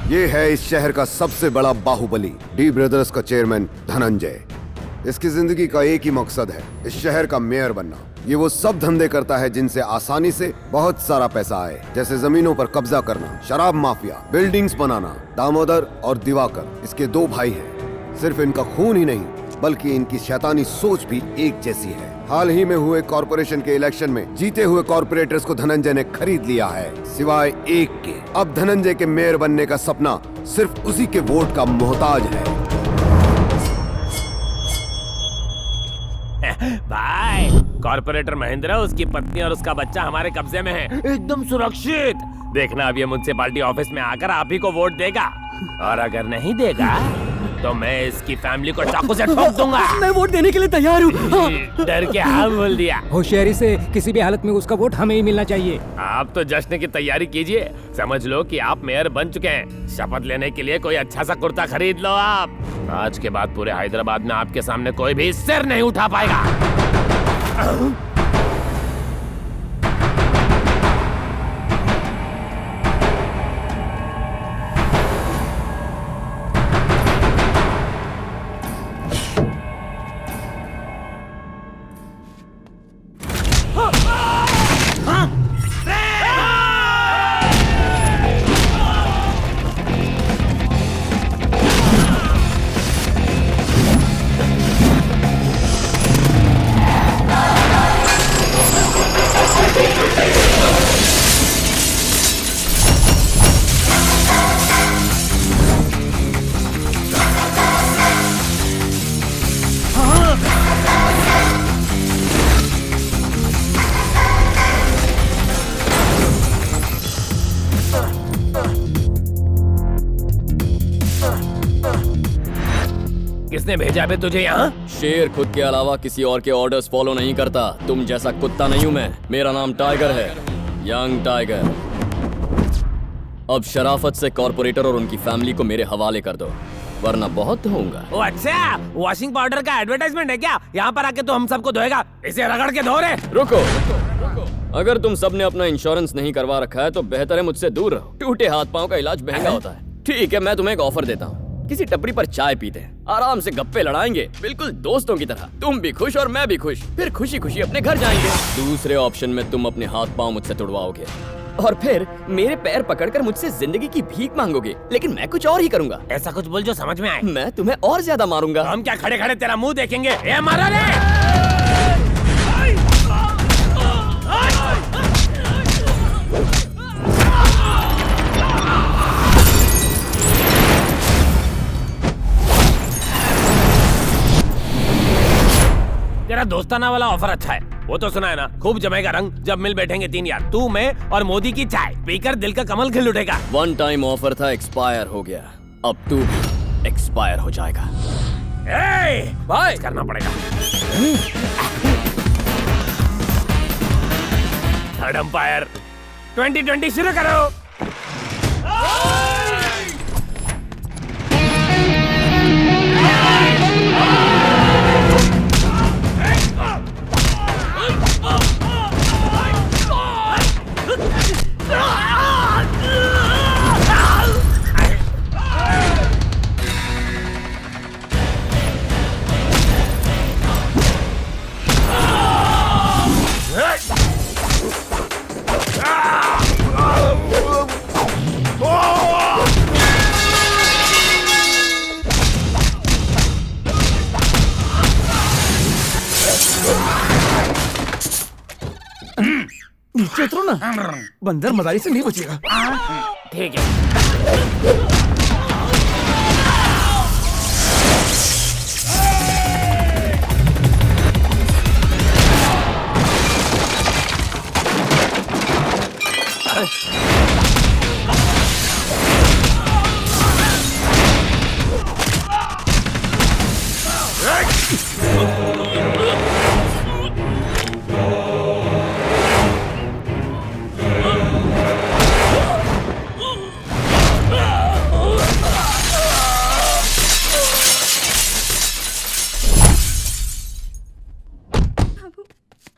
ये है इस शहर का सबसे बड़ा बाहुबली, डी ब्रदर्स का चेयरमैन धनंजय। इसकी जिंदगी का एक ही मकसद है, इस शहर का मेयर बनना। ये वो सब धंधे करता है जिनसे आसानी से बहुत सारा पैसा आए, जैसे जमीनों पर कब्जा करना, शराब माफिया, बिल्डिंग्स बनाना। दामोदर और दिवाकर इसके दो भाई हैं। सिर्फ इनका खून ही नहीं बल्कि इनकी शैतानी सोच भी एक जैसी है। हाल ही में हुए कॉर्पोरेशन के इलेक्शन में जीते हुए कॉर्पोरेटर्स को धनंजय ने खरीद लिया है, सिवाय एक के। अब धनंजय के मेयर बनने का सपना सिर्फ उसी के वोट का मोहताज है। भाई, कॉर्पोरेटर महेंद्र, उसकी पत्नी और उसका बच्चा हमारे कब्जे में है, एकदम सुरक्षित। देखना अब ये म्युनिसिपैलिटी ऑफिस में आकर आप ही को वोट देगा, और अगर नहीं देगा तो मैं इसकी फैमिली को चाकू से ठोक दूंगा। मैं वोट देने के लिए तैयार हूँ। डर के हाँ बोल दिया। होशियारी से किसी भी हालत में उसका वोट हमें ही मिलना चाहिए। आप तो जश्न की तैयारी कीजिए। समझ लो कि आप मेयर बन चुके हैं। शपथ लेने के लिए कोई अच्छा सा कुर्ता खरीद लो आप। आज के बाद पूरे हैदराबाद में आपके सामने कोई भी सिर नहीं उठा पाएगा। किसने भेजा बे तुझे यहाँ? शेर खुद के अलावा किसी और के ऑर्डर्स फॉलो नहीं करता। तुम जैसा कुत्ता नहीं हूँ मैं। मेरा नाम टाइगर है, यंग टाइगर। अब शराफत से कॉर्पोरेटर और उनकी फैमिली को मेरे हवाले कर दो, वरना बहुत धोऊंगा। ओ अच्छा, वॉशिंग पाउडर का एडवर्टाइजमेंट है क्या? यहाँ पर आके तो हम सबको धोएगा। इसे रगड़ के धो रे। रुको, अगर तुम सबने अपना इंश्योरेंस नहीं करवा रखा है तो बेहतर है मुझसे दूर रहो। टूटे हाथ पाँव का इलाज महंगा होता है। ठीक है, मैं तुम्हें एक ऑफर देता हूँ। किसी टपरी पर चाय पीते हैं, आराम से गप्पे लड़ाएंगे, बिल्कुल दोस्तों की तरह। तुम भी खुश और मैं भी खुश, फिर खुशी खुशी अपने घर जाएंगे। दूसरे ऑप्शन में तुम अपने हाथ पाँव मुझसे तुड़वाओगे और फिर मेरे पैर पकड़कर मुझसे जिंदगी की भीख मांगोगे, लेकिन मैं कुछ और ही करूंगा। ऐसा कुछ बोल जो समझ में आए। मैं तुम्हें और ज्यादा मारूंगा। हम क्या खड़े खड़े तेरा मुंह देखेंगे? ए मारो रे! तेरा दोस्ताना वाला ऑफर अच्छा है, वो तो सुना है ना। खूब जमेगा रंग जब मिल बैठेंगे तीन यार, तू, मैं और मोदी की चाय पीकर दिल का कमल खिल उठेगा। वन टाइम ऑफर था, एक्सपायर हो गया। अब तू भी एक्सपायर हो जाएगा। भाई करना पड़ेगा। थर्ड अंपायर 2020 शुरू करो। नीचे उतरो ना, बंदर मदारी से नहीं बचेगा। ठीक है।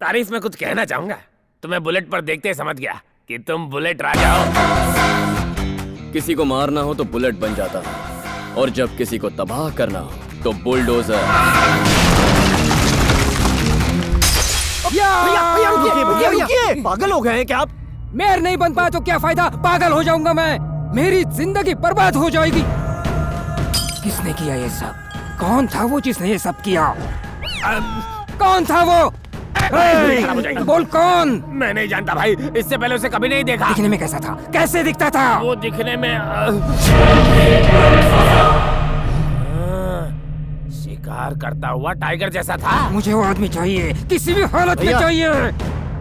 तारीफ में कुछ कहना चाहूंगा। तुम्हें बुलेट पर देखते ही समझ गया कि तुम बुलेट राजा हो। किसी को मारना हो तो बुलेट बन जाता हूँ, और जब किसी को तबाह करना हो तो बुलडोजर। भैया रुकिए, पागल हो गए हैं क्या आप? मेयर नहीं बन पाया तो क्या फायदा, पागल हो जाऊंगा मैं, मेरी जिंदगी बर्बाद हो जाएगी। किसने किया ये सब? कौन था वो जिसने ये सब किया? कौन था वो? खराब हो जाएगी। बोल कौन? मैं नहीं जानता भाई, इससे पहले उसे कभी नहीं देखा। दिखने में कैसा था? कैसे दिखता था? वो दिखने में शिकार करता हुआ टाइगर जैसा था। मुझे वो आदमी चाहिए, किसी भी हालत में चाहिए।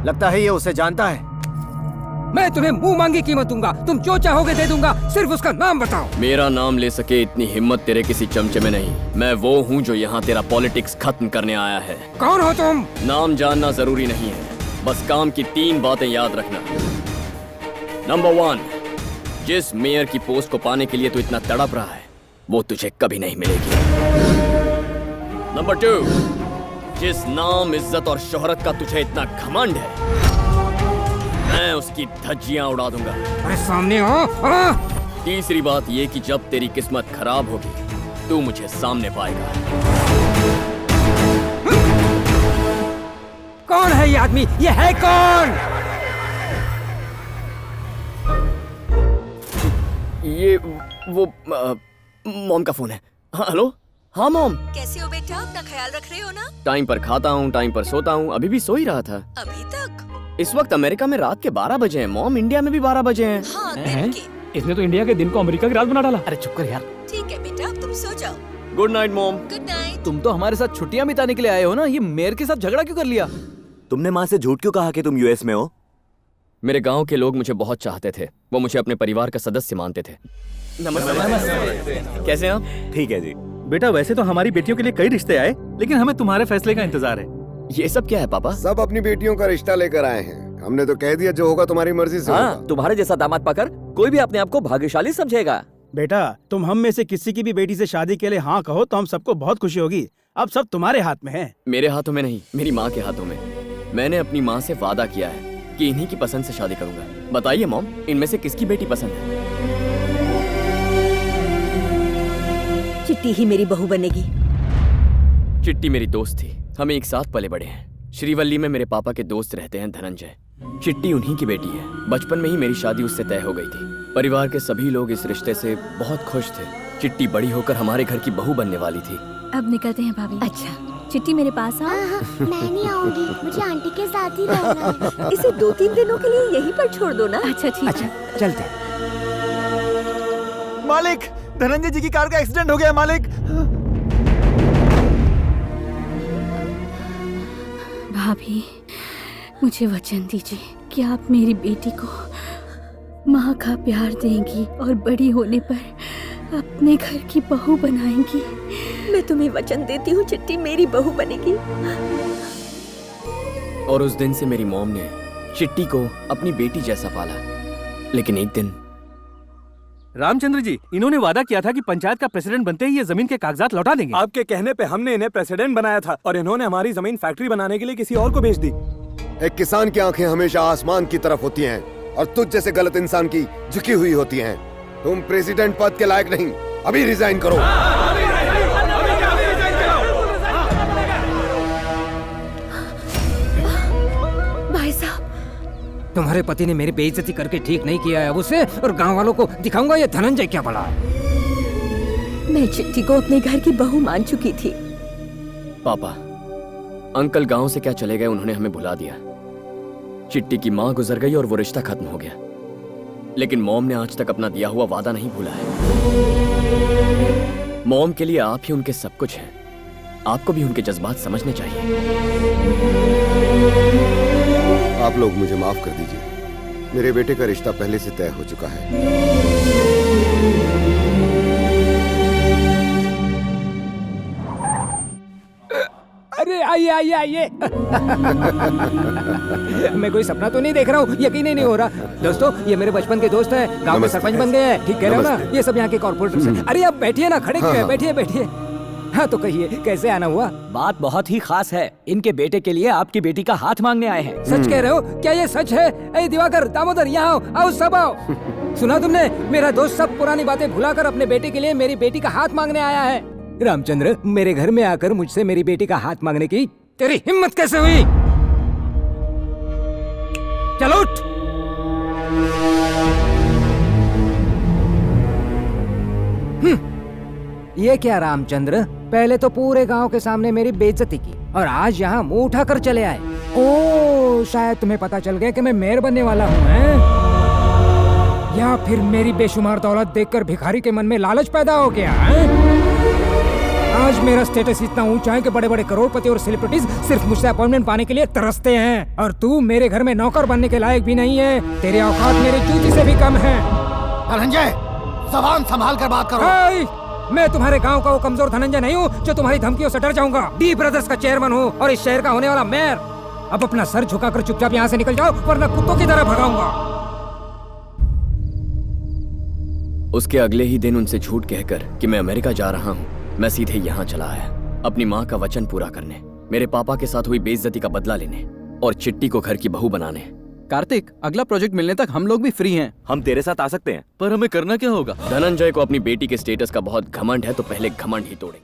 लगता है ये उसे जानता है। मैं तुम्हें मुंह मांगी कीमत दूंगा, तुम जो चाहोगे दे दूंगा, सिर्फ उसका नाम बताओ। मेरा नाम ले सके इतनी हिम्मत तेरे किसी चमचे में नहीं। मैं वो हूँ जो यहाँ तेरा पॉलिटिक्स खत्म करने आया है। कौन हो तुम? नाम जानना जरूरी नहीं है, बस काम की 3 बातें याद रखना। नंबर 1, जिस मेयर की पोस्ट को पाने के लिए तू इतना तड़प रहा है वो तुझे कभी नहीं मिलेगी। नंबर 2, जिस नाम, इज्जत और शोहरत का तुझे इतना घमंड है, मैं उसकी धज्जियां उड़ा दूंगा। अरे सामने हो। तीसरी बात ये कि जब तेरी किस्मत खराब होगी तू मुझे सामने पाएगा। कौन है ये आदमी? ये है कौन? ये वो मॉम का फोन है। हाँ, हेलो। हाँ मॉम। कैसे हो बेटा? अपना ख्याल रख रहे हो ना? टाइम पर खाता हूँ, टाइम पर सोता हूँ। अभी भी सो ही रहा था। अभी तक? इस वक्त अमेरिका में रात के 12 बजे हैं मॉम, इंडिया में भी 12 बजे हैं। हाँ, दिन के। इसने तो इंडिया के दिन को अमेरिका की रात बना डाला। अरे चुप कर यार। ठीक है बेटा, अब तुम सो जाओ। Good night mom. Good night. तुम तो हमारे साथ छुट्टियां बिताने के लिए आए हो ना, ये मेयर के साथ झगड़ा क्यों कर लिया? तुमने माँ से झूठ क्यों कहा कि तुम यूएस में हो? मेरे गांव के लोग मुझे बहुत चाहते थे, वो मुझे अपने परिवार का सदस्य मानते थे। नमस्ते। कैसे हैं आप? ठीक है जी। बेटा वैसे तो हमारी बेटियों के लिए कई रिश्ते आए, लेकिन हमें तुम्हारे फैसले का इंतजार है। ये सब क्या है पापा? सब अपनी बेटियों का रिश्ता लेकर आए हैं। हमने तो कह दिया जो होगा तुम्हारी मर्जी से होगा। तुम्हारे जैसा दामाद पाकर कोई भी अपने आप को भाग्यशाली समझेगा। बेटा तुम हम में से किसी की भी बेटी से शादी के लिए हाँ कहो तो हम सबको बहुत खुशी होगी। अब सब तुम्हारे हाथ में है। मेरे हाथों में नहीं, मेरी माँ के हाथों में। मैंने अपनी माँ से वादा किया है कि इन्हीं की पसंद से शादी करूंगा। बताइए मॉम, इनमें से किसकी बेटी पसंद है? चिट्टी ही मेरी बहू बनेगी। चिट्टी मेरी दोस्त थी, हम एक साथ पले बड़े हैं। श्रीवल्ली में मेरे पापा के दोस्त रहते हैं धनंजय। चिट्टी उन्हीं की बेटी है। बचपन में ही मेरी शादी उससे तय हो गई थी। परिवार के सभी लोग इस रिश्ते से बहुत खुश थे। चिट्टी बड़ी होकर हमारे घर की बहू बनने वाली थी। अब निकलते हैं भाभी। अच्छा, चिट्टी मेरे पास आओ। मैं नहीं आऊंगी, मुझे आंटी के साथ ही रहना है। इसे 2-3 दिनों के लिए यहीं पर छोड़ दो ना। अच्छा ठीक है। चलते। मालिक, धनंजय जी की कार का एक्सीडेंट हो गया है मालिक। भाभी मुझे वचन दीजिए कि आप मेरी बेटी को माँ का प्यार देंगी और बड़ी होने पर अपने घर की बहू बनाएंगी। मैं तुम्हें वचन देती हूँ, चिट्टी मेरी बहू बनेगी। और उस दिन से मेरी मॉम ने चिट्टी को अपनी बेटी जैसा पाला। लेकिन एक दिन रामचंद्र जी, इन्होंने वादा किया था कि पंचायत का प्रेसिडेंट बनते ही ये जमीन के कागजात लौटा देंगे। आपके कहने पे हमने इन्हें प्रेसिडेंट बनाया था और इन्होंने हमारी जमीन फैक्ट्री बनाने के लिए किसी और को बेच दी। एक किसान की आंखें हमेशा आसमान की तरफ होती हैं और तुझ जैसे गलत इंसान की झुकी हुई होती हैं। तुम प्रेसिडेंट पद के लायक नहीं, अभी रिजाइन करो। भाई साहब, तुम्हारे पति ने मेरी बेइज्जती करके ठीक नहीं किया है अब उसे, और गांव वालों को दिखाऊंगा ये धनंजय क्या बड़ा। मैं चिट्टी को अपने घर की बहू मान चुकी थी। पापा, अंकल गांव से क्या चले गए, उन्होंने हमें भुला दिया। चिट्टी की माँ गुजर गई और वो रिश्ता खत्म हो गया। लेकिन मॉम ने आज तक अपना दिया हुआ वादा नहीं भूला है। मॉम के लिए आप ही उनके सब कुछ हैं। आपको भी उनके जज्बात समझने चाहिए। आप लोग मुझे माफ कर दीजिए, मेरे बेटे का रिश्ता पहले से तय हो चुका है। अरे आइए आइए आइए। मैं कोई सपना तो नहीं देख रहा हूँ, यकीन ही नहीं हो रहा। दोस्तों, ये मेरे बचपन के दोस्त हैं, गांव में नमस्ते। सरपंच बन गए हैं। ठीक कह रहे हो ना? नमस्ते। ये सब यहाँ के कॉर्पोरेटर्स हैं। अरे आप बैठिए ना, खड़े क्यों हैं? बैठिए बैठिए। हाँ तो कहिए, कैसे आना हुआ? बात बहुत ही खास है। इनके बेटे के लिए आपकी बेटी का हाथ मांगने आए हैं। सच कह रहे हो? क्या ये सच है? ए दिवाकर, दामोदर, यहाँ आओ, आओ सब आओ। सुना तुमने? मेरा दोस्त सब पुरानी बातें भुलाकर अपने बेटे के लिए मेरी बेटी का हाथ मांगने आया है। रामचंद्र, मेरे घर में आकर मुझसे मेरी बेटी का हाथ मांगने की तेरी हिम्मत कैसे हुई? चलो उठ। ये क्या रामचंद्र, पहले तो पूरे गांव के सामने मेरी बेइज्जती की और आज यहाँ मुंह उठाकर चले आए। ओ, शायद तुम्हें पता चल गया कि मैं मेयर बनने वाला हूँ, हैं? या फिर मेरी बेशुमार दौलत देखकर भिखारी के मन में लालच पैदा हो गया, हैं? आज मेरा स्टेटस इतना ऊंचा है कि बड़े बड़े करोड़पति और सेलिब्रिटीज सिर्फ मुझसे अपॉइंटमेंट पाने के लिए तरसते हैं, और तू मेरे घर में नौकर बनने के लायक भी नहीं है। तेरे औकात मेरी जूती से भी कम है। धनंजय, जबान संभाल कर बात करो। हाय! मैं तुम्हारे गांव का वो कमजोर धनंजय नहीं हूँ जो तुम्हारी धमकियों से डर जाऊंगा। डी ब्रदर्स का चेयरमैन हूँ और इस शहर का होने वाला मेयर। अब अपना सर झुकाकर चुपचाप यहाँ से निकल जाओ, वरना कुत्तों की तरह भगाऊंगा। उसके अगले ही दिन उनसे झूठ कहकर कि मैं अमेरिका जा रहा हूँ, मैं सीधे यहाँ चला आया अपनी माँ का वचन पूरा करने, मेरे पापा के साथ हुई बेइज्जती का बदला लेने और चिट्टी को घर की बहू बनाने। कार्तिक, अगला प्रोजेक्ट मिलने तक हम लोग भी फ्री हैं। हम तेरे साथ आ सकते हैं, पर हमें करना क्या होगा? धनंजय को अपनी बेटी के स्टेटस का बहुत घमंड है, तो पहले घमंड ही तोड़ेंगे।